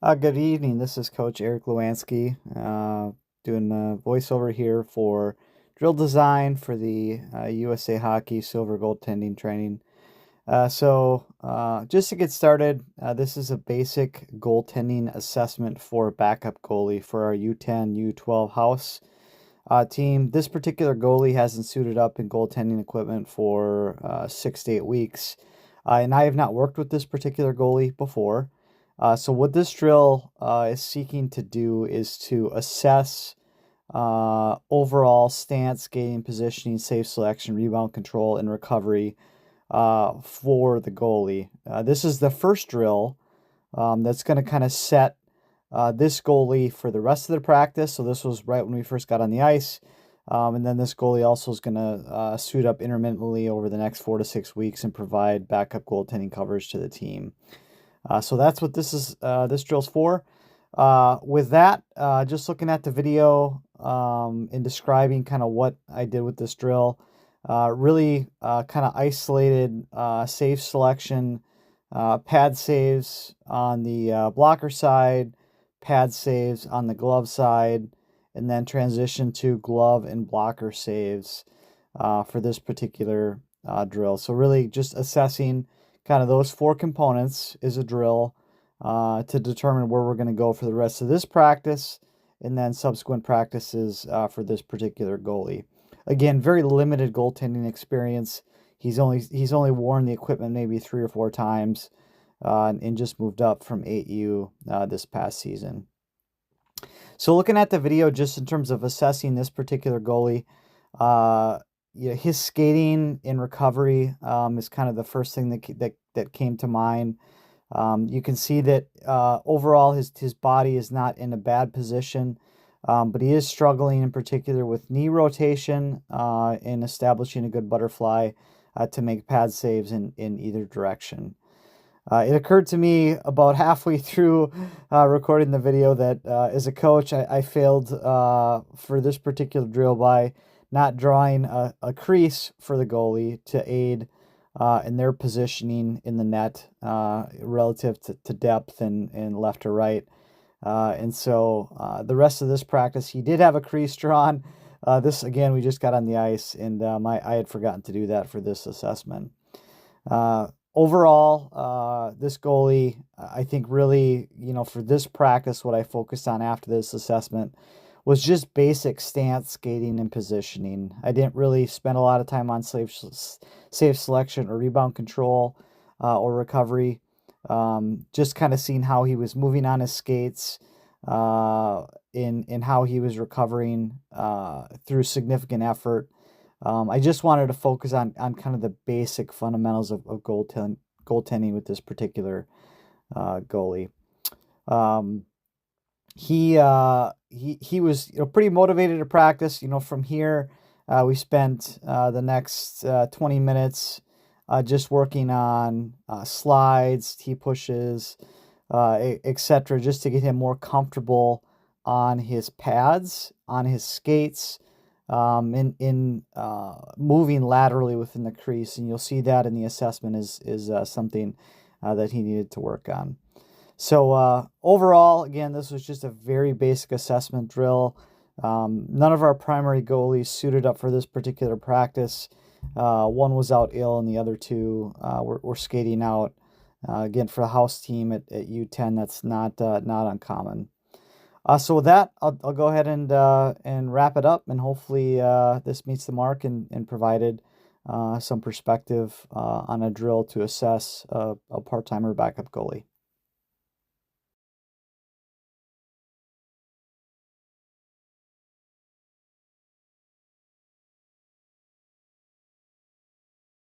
Good evening. This is Coach Eric Lewanski, doing voiceover here for drill design for the USA Hockey Silver Goaltending training. Just to get started, this is a basic goaltending assessment for backup goalie for our U10, U12 house team. This particular goalie hasn't suited up in goaltending equipment for 6 to 8 weeks, and I have not worked with this particular goalie before. So what this drill is seeking to do is to assess overall stance, skating, positioning, safe selection, rebound control, and recovery for the goalie. This is the first drill that's going to kind of set this goalie for the rest of the practice. So this was right when we first got on the ice. And then this goalie also is going to suit up intermittently over the next 4 to 6 weeks and provide backup goaltending coverage to the team. So that's what this drill's for. With that, just looking at the video and describing kind of what I did with this drill, really kind of isolated safe selection, pad saves on the blocker side, pad saves on the glove side, and then transition to glove and blocker saves for this particular drill. So really just assessing kind of those four components is a drill to determine where we're going to go for the rest of this practice and then subsequent practices for this particular goalie. Again, very limited goaltending experience. He's only worn the equipment maybe 3 or 4 times and just moved up from 8U this past season. So looking at the video, just in terms of assessing this particular goalie, his skating in recovery is kind of the first thing that came to mind. You can see that overall his body is not in a bad position, but he is struggling in particular with knee rotation in establishing a good butterfly to make pad saves in either direction. It occurred to me about halfway through recording the video that as a coach, I failed for this particular drill by not drawing a crease for the goalie to aid in their positioning in the net relative to depth and left or right. And so the rest of this practice, he did have a crease drawn. This, again, we just got on the ice, and I had forgotten to do that for this assessment. Overall, this goalie, I think really, for this practice, what I focused on after this assessment was just basic stance, skating, and positioning. I didn't really spend a lot of time on safe selection or rebound control or recovery. Just kind of seeing how he was moving on his skates in how he was recovering through significant effort. I just wanted to focus on kind of the basic fundamentals of goaltending with this particular goalie. He was pretty motivated to practice. From here, we spent the next 20 minutes just working on slides, T-pushes, etc., just to get him more comfortable on his pads, on his skates, in moving laterally within the crease. And you'll see that in the assessment is something that he needed to work on. So overall, again, this was just a very basic assessment drill. None of our primary goalies suited up for this particular practice. One was out ill, and the other two were skating out. Again, for a house team at U10, that's not uncommon. So with that, I'll go ahead and wrap it up, and hopefully this meets the mark and provided some perspective on a drill to assess a part-timer backup goalie.